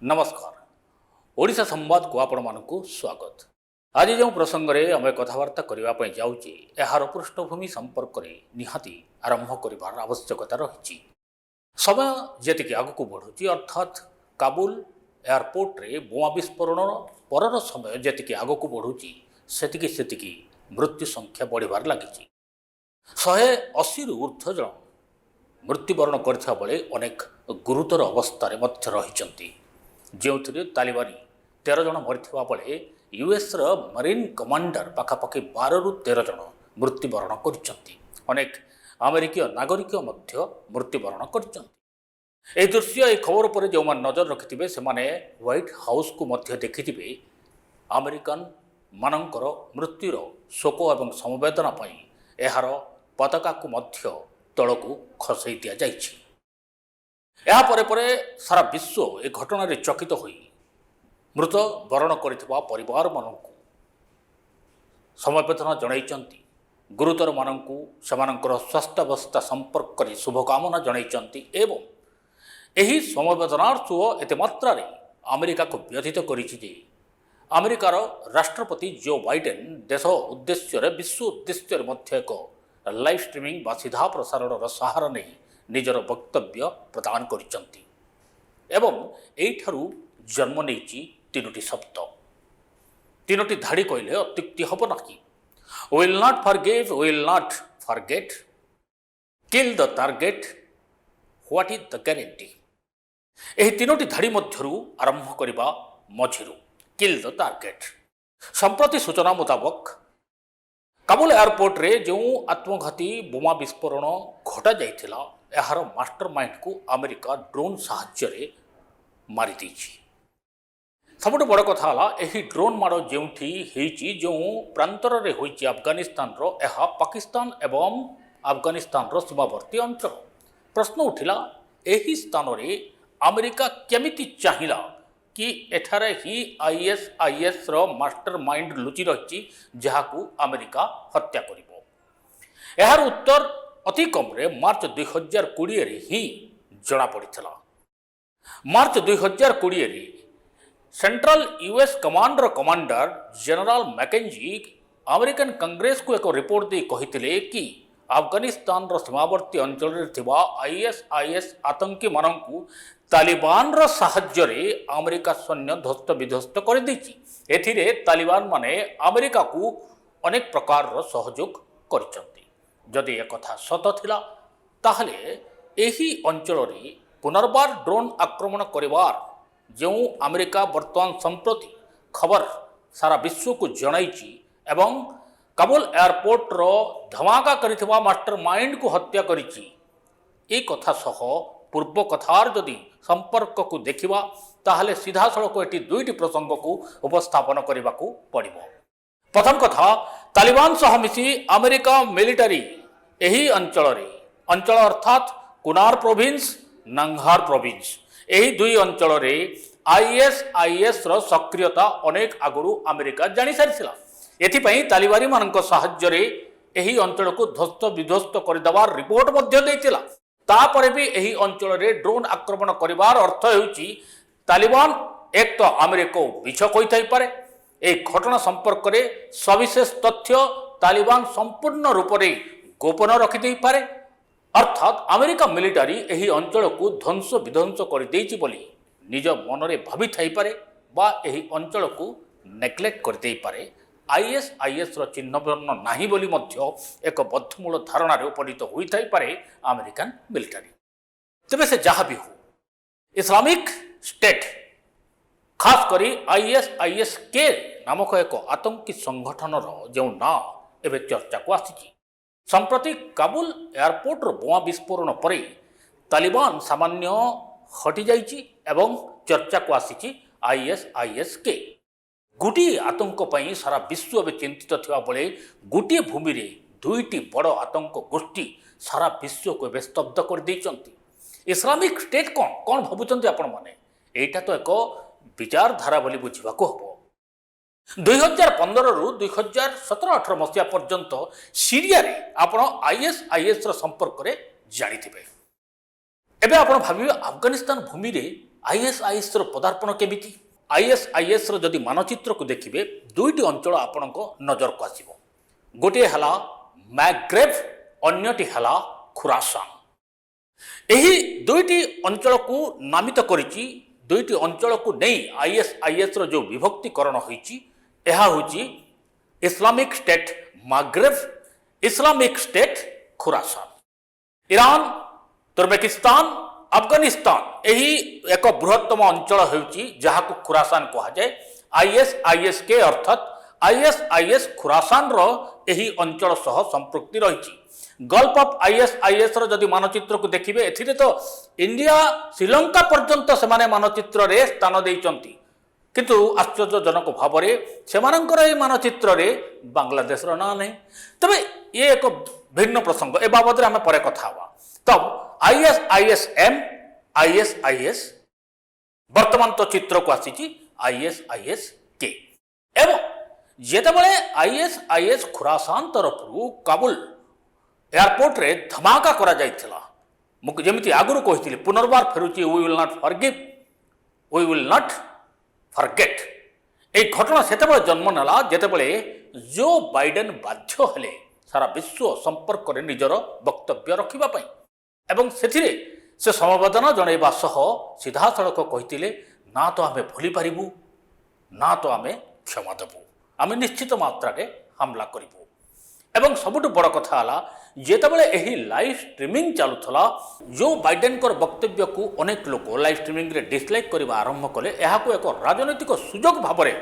नमस्कार ओडिशा संवाद को आपण मानकु स्वागत। आज जो प्रसंग में आम कथबार्ता करने जाऊँचे यार पृष्ठभूमि संपर्क में निहाती आरंभ कर आवश्यकता रही। समय जी आगक बढ़ुची अर्थात काबुल एयरपोर्ट रे बोमा विस्फोरण पर समय जी आगक बढ़ुची से मृत्यु संख्या बढ़िबार लगी। 180 रु ऊर्ध्व जन मृत्युवरण करथिबा बेले अनेक गुरुतर अवस्था रही जो तालिबानी 13 जन मरीथिबा बेले यूएस मरीन कमांडर पाखापाखि 12 रु 13 जन मृत्युवरण करछंती। अनेक अमेरिकीय नागरिक मृत्युवरण करछंती। दृश्य ए खबर पर जो नजर रखिथिबे से व्हाइट हाउस को मध्य देखिथिबे अमेरिकन मानकर मृत्युर शोक एवं समवेदना पई एहार पताका को मध्य तलकू खसई दिया जाइछि। या परे सारा विश्व ए घटना रे चकित होई मृत वरण करथिबा परिवार मानकू समवेदना जणाइचंती। गुरुतर मानकू समानकर स्वास्थ्यावस्था संपर्क करी शुभकामना जणाइचंती एवं एही समवेदनार सुओ एते मात्रा रे अमेरिका को व्यथित करिछि जे अमेरिकार राष्ट्रपति जो बाइडेन देश उद्देश्य विश्व उद्देश्य मध्य एक लाइव स्ट्रीमिंग बा सीधा प्रसारण सहारा नहीं निजर वक्तव्य प्रदान करिसंती एवं एठारु जन्म नेछि तीनोटी शब्द तीनोटी धाड़ी कहले अत्युक्ति हब नाकि। Will not forgive, will not forget, kill the target, what is the guarantee. एही तीनोटी धाड़ी मध्यरु आरंभ करिबा मझिरु किल द टारगेट। संप्रति सूचना मुताबक काबुल एयरपोर्ट रे जो आत्मघाती बोमा विस्फोरण घटा जाइथिला यार मास्टर माइंड को अमेरिका ड्रोन साहाय्य मारी देछि। सबुठ बड़ कथा हला एही ड्रोन माड़ जेउठी जो प्रांतर रे होइछि अफगानिस्तान रो एहा पाकिस्तान एवं अफगानिस्तान रो सीमावर्ती अंचल। प्रश्न उठिला एही स्थान रे अमेरिका केमिति चाहिला कि एठारे ही आईएसआईएस रो मास्टर माइंड लुचि रही जहाकू अमेरिका हत्या करिबो। यार उत्तर अति कम रे मार्च 2020 रे ही जना पड़िथिला। मार्च 2020 रे central US commander commander general McKenzie American Congress को एक रिपोर्ट दे कहिथिले कि अफगानिस्तान रो सीमावर्ती अंचल रे थिबा आईएसआईएस आतंकी माननकू तालिबान रो साहाय्य रे अमेरिका सैन्य ध्वस्त विध्वस्त कर देछि। एथिरे तालिबान माने अमेरिका को अनेक प्रकार रो सहयोग करिसंती। जदि एक कथा सत थिला ताहले एही अंचल रे पुनर्बार ड्रोन आक्रमण करिवार जो अमेरिका वर्तमान संप्रति खबर सारा विश्व को जणाइछि एवं काबुल एयरपोर्ट रो धमाका करिथिबा मास्टर माइंड को हत्या करिछि। ए कथा सह पूर्व कथार जदि संपर्क को देखिबा ताहले सीधा सड़क एटी दुईटी प्रसंग को उपस्थापन करने को पड़िबो। प्रथम कथा तालिबान सह मिसी अमेरिका मिलिटारी एही अंचल अर्थात कुनार प्रोविंस नंगहार प्रोविंस एही दुई अंचल रे आईएसआईएस रो सक्रियता अनेक आगुरु अमेरिका जानि सारिसिला। एथिपई तालिबानी मानक साहाय्य रे एही अंचल को ध्वस्त विध्वस्त करदेवार रिपोर्ट मध्य देइतिला। तापरे भी एही अंचल रे ड्रोन आक्रमण करिवार अर्थ हेउची तालिबान एक तो अमेरिका मिछ कहि पारे। ए घटना संपर्क रे सविशेष तथ्य तालिबान संपूर्ण रूप से गोपन रखि देइ पारे अर्थात अमेरिका मिलिटारी एही अंचल को ध्वंस विध्वंस कर देइछि बोली निज मन रे भाबी थाई पारे बा एही अंचल को नेग्लेक्ट कर देइ पारे। आईएसआईएस रो चिन्ह वर्ण नाही बोली मध्य एक बद्धमूल धारणा रे उपनीत होई थाई पारे अमेरिकन मिलिटारी। तेबे से जहाँ भी हो इस्लामिक स्टेट खास करी आईएसआईएस के नामक एक आतंकी संगठन जो ना एवं चर्चा को आसी। संप्रति काबुल एयरपोर्ट बोमा विस्फोरण पर तालिबान सामान्य हटि जाइछि एवं चर्चा को आसी आईएसआईएस के गोटे आतंक पई सारा विश्व में चिंतित थिबा बेले गोटे भूमि रे दुईटी बड़ आतंक गोष्ठी सारा विश्व को एवं स्तब्ध कर देइचंती। इस्लामिक स्टेट कौन कौन भावुचंती आपण माने एटा तो एक विचारधारा बोली बुझिबा को हबो। 2015 रु 2017-18 मसीहा पर्यंत सीरिया रे आपण आईएसआईएस रो संपर्क रे जानिथिबे। एबे आपण भाबिबे अफगानिस्तान भूमि रे आईएसआईएस पदार्पण केमिति आईएसआईएस जदि मानचित्र को देखिए दुईटी अंचल आपणक नजर को आसिब गोटे है मैग्रेव अन्यटी है खुरासान यही दुईटी अंचल को नामित करिछि दुईटी अंचल को नहीं आईएसआईएस जो विभक्तिकरण होइछि यह होछि इस्लामिक स्टेट मैग्रेव Islamic state Khorasan Iran Turkmenistan Afghanistan यही एक बृहत्तम अंचल होउछि जहाको खुरासान कहा जाए आईएसआईएस के अर्थात आईएसआईएस खुरासान रो यही अंचल सह संपृक्ति रही गल्फ ऑफ आईएसआईएस जदि मानचित्र को देखिए एथिरे तो इंडिया श्रीलंका पर्यंत से मानचित्र रे स्थान देइचंती किंतु आश्चर्यजनक भाव से मानचित्र रे बांग्लादेश ना नहीं तबे ये एक भिन्न प्रसंग ए बाबद आम पर कथा हुआ तब आईएसआईएसएम आईएसआईएस वर्तमान तो चित्र को आसी आईएसआईएस के एवं जेतेबेले आईएसआईएस खुरासान तरफ काबुल एयरपोर्ट रे धमाका करा जाइथिला जेमिति आगुरु कहिथिले पुनर्बार फेरुची we will not forgive we will not forget ए घटना सेतेबेले जन्म नेला जेतेबेले जो बाइडेन बाध्य हेले सारा विश्व संपर्क रे निजर वक्तव्य रखिबा पई एवं सेथिरे से समवेदना जणैबा सह सीधा सड़क कहिथिले ना तो आमे भूली पारिबु ना तो आमे क्षमा देबु आमे निश्चित मात्रा रे हमला करिबु एवं सबुठ बड़ कथा है जेतेबेले एही लाइव स्ट्रीमिंग चलुथला जो बाइडेन कर वक्तव्य को अनेक लोक लाइव स्ट्रीमिंग रे डिसलाइक करबा आरंभ कले एहाको एक राजनैतिक सुजोग भाव में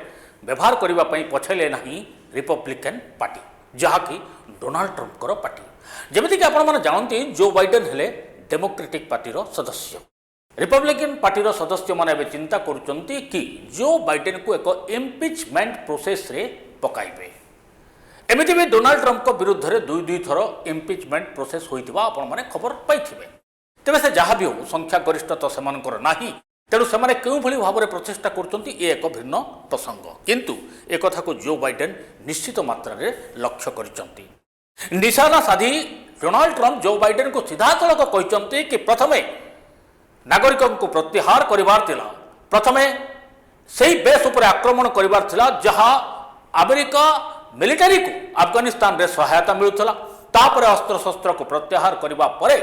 व्यवहार करबा पई पछले नहीं रिपब्लिकन पार्टी जहाँकि डोनाल्ड ट्रंप कर पार्टी जेमिति कि आपण माने जानती जो बाइडेन हेले डेमोक्रेटिक पार्टी रो सदस्य रिपब्लिकन पार्टी रो सदस्य माने बे चिंता करूचंती कि जो बाइडेन को एक इम्पिचमेंट प्रोसेस रे पकाइबे एमिति भी डोनाल्ड ट्रंप को विरुद्ध में दुई थर इम्पिचमेंट प्रोसेस होइतिबा आपण माने खबर पाइथिबे तेबे से जहाँ भी हो संख्या गरिष्ठ तो सेमानकर नाही तेणु से क्यों भली भाव में प्रचेषा कर एक भिन्न प्रसंग किंतु एक कथा को जो बाइडेन निश्चित मात्रा रे लक्ष्य करिसंती निशाना साधी डोनाल्ड ट्रंप जो बाइडेन को सीधा सड़क कहते कि प्रथमे नागरिकों को प्रत्याहार करिवार थिला प्रथमे सही बेस उपर आक्रमण करिवार थिला जहाँ अमेरिका मिलिटारी को अफगानिस्तान रे सहायता मिलुथला तापर अस्त्र शस्त्र को प्रत्याहार करिबा परे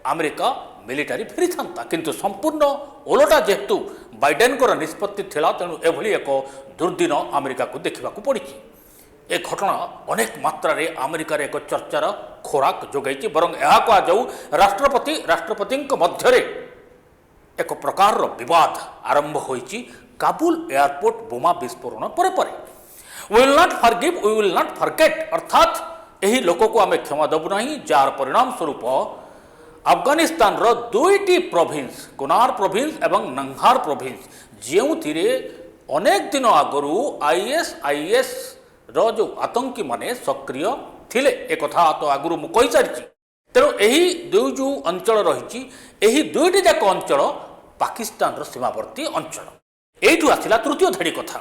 अमेरिका मिलिटारी फेरी था किंतु संपूर्ण ओलटा जेहेतु बाइडेन को निष्पत्ति थिला तेणु एभली एक दुर्दिन अमेरिका को देखा पड़ी ए घटना अनेक मात्रा रे अमेरिका रे एक चर्चार खोराक जोगाई बरं यह कहुँ राष्ट्रपति मध्य एक प्रकार विवाद आरंभ होइछि काबुल एयरपोर्ट बोमा विस्फोरण परे परे we will not forgive we will not forget अर्थात यही लोक को आम क्षमा देबु नहीं जार परिणाम स्वरूप अफगानिस्तान रो दुईटी प्रोविंस कुनार प्रोविंस एवं नंगहार प्रोविंस जो अनेक दिन आगु आईएसआईएस रो जो आतंकी माने सक्रिय थिले एक कथा तो आगु मु कहि सारिछि तेणु यही दुई जो अंचल रही दुईटी जाक अंचल पाकिस्तान रो सीमावर्ती अंचल एठू आसिला तृतीय धाड़ी कथा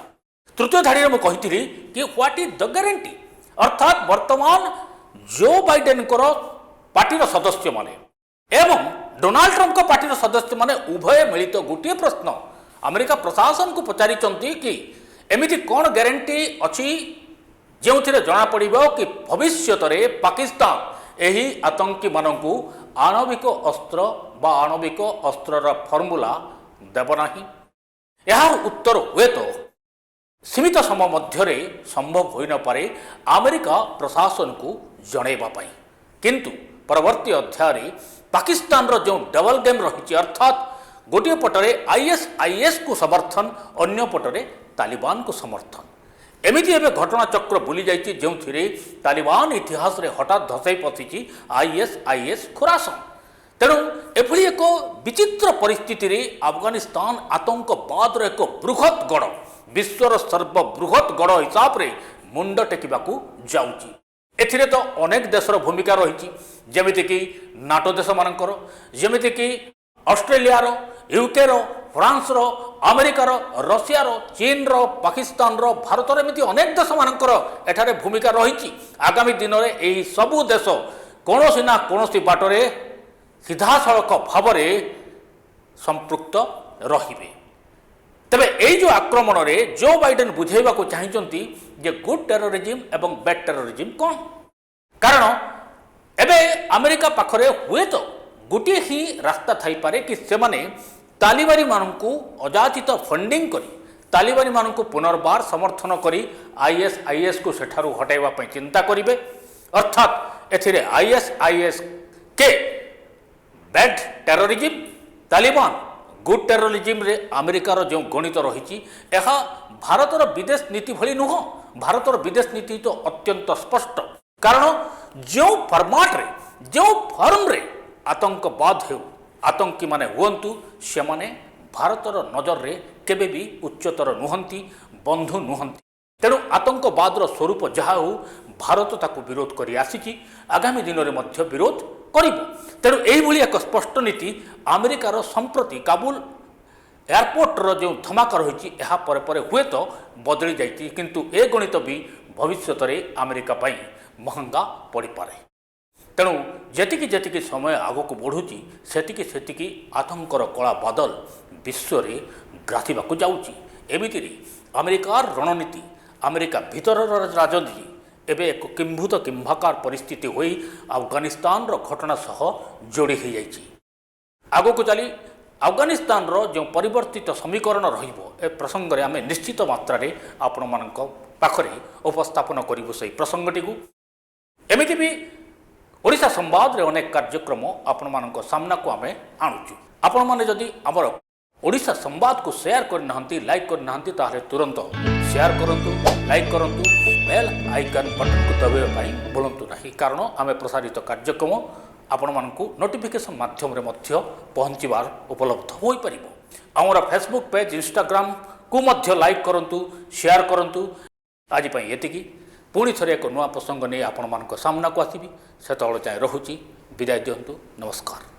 तृतीय धाड़ी में कही कि व्हाट इज द गारंटी अर्थात वर्तमान जो बाइडेन को पार्टी सदस्य माने एवं डोनाल्ड ट्रंप को पार्टी सदस्य माने उभय मिलित गोटे प्रश्न अमेरिका प्रशासन को पचारि कि एमिति कौन गारंटी अच्छी जो जना पड़ो कि भविष्य में पाकिस्तान यही आतंकी मानू आणविक अस्त्र बा आणविक अस्त्रर फर्मूला देव नहीं यार उत्तर हुए तो सीमित समय मध्य संभव हो न पारे अमेरिका प्रशासन को जनइबा किंतु परवर्ती अध्याय पाकिस्तान रो जो डबल गेम रही अर्थात गोटे पटरे आईएसआईएस को समर्थन अन्य पटरे तालिबान को समर्थन एमिति एवं घटनाचक्र बुली जाइए जो तालिबान इतिहास रे हठात धसई पशिची आईएसआईएस खुरासान तेणु एभली एक विचित्र परिस्थिति रे अफगानिस्तान आतंकवाद एक बृहत गढ़ विश्वर सर्वबृहत गढ़ हिसाब से मुंड टेकिबाकू जाउची एथिरे तो अनेक देशर भूमिका रही जेमिति कि नाटो देश मानकर जेमिति कि ऑस्ट्रेलिया यूके फ्रांस अमेरिकार रशिया चीन पाकिस्तान भारत एमती अनेक देश मानकर एठारे भूमिका रही आगामी दिन में यही सबू देश कौन ना कौन बाटरे सीधा सड़क भाव संपृक्त रहिबे। तेबे एई जो आक्रमण रे जो बाइडेन बुझेबा को चाहिचंती जे गुड टेररिज्म एवं बैड टेररिज्म कौन। कारण एबे अमेरिका पाखरे हुए तो गोटे ही रास्ता थाई पारे कि सेमाने तालिबानी मानकू अजाचित फंडिंग करी तालिबानी मानकू पुनर्बार समर्थन करी आईएस को सेठारु हटाइबा पई चिंता करिवे। अर्थात एथिरे आईएस के bad terrorism Taliban good terrorism रे अमेरिकार जो गणित रही भारतर विदेश नीति भली नुह। भारतर विदेश नीति तो अत्यंत स्पष्ट। कारण जो फर्माट रे जो फर्म रे आतंकवाद हो आतंकी माने हुंतु से माने भारतर नजर रे केबे भी उच्चतर नुहंती बंधु नुहंती। तेणु आतंकवादर स्वरूप जहा हो भारत ताकू विरोध करी आसीची आगामी दिन में मध्य विरोध करिब। तेणु यही एक स्पष्ट नीति अमेरिकार संप्रति काबुल एयरपोर्टर जो धमाका रही हुए तो बदली जाइए किंतु ए गणित भी भविष्य में अमेरिका पाई महंगा पड़ पारे। तेणु जेतिकी जेतिकी समय आग को बढ़ुची सेतिकी सेतिकी आतंकर कला बादल विश्व रे ग्राथिबाकू जाउची। एमिति अमेरिकार रणनीति अमेरिका भीतर राजनीति एवं एक किंभूत किंभाकार परिस्थिति होई अफगानिस्तान घटना सह जोड़ी हो जाइए। आग को चली अफगानिस्तान जो परिवर्तित समीकरण ए प्रसंग में आम निश्चित मात्रा आपण मान पाखरे उपस्थापन करूँ से प्रसंगटी को। एमिति भी ओडिशा संवाद रे अनेक कार्यक्रम आपण मान सामना को आम आणुचु। आपण मैंने जदि आमर ओडिशा संवाद को शेयर करना लाइक करना ताहले तुरंत शेयर करंतु लाइक करंतु बेल आइकन बटन को दबाई भूलु ना। कारण आम प्रसारित कार्यक्रम आपण मानकू नोटिफिकेशन माध्यम रे मध्य पहुँचबार उपलब्ध हो पार। आमर फेसबुक पेज इंस्टाग्राम को मध्य लाइक करंतु शेयर करंतु। आज पई एतिकी पुणी थरे एक नुआ प्रसंग नहीं आपण मान सामना को आसबि। सेतବେଳେ जाए रहुची विदाय दियंतु। नमस्कार।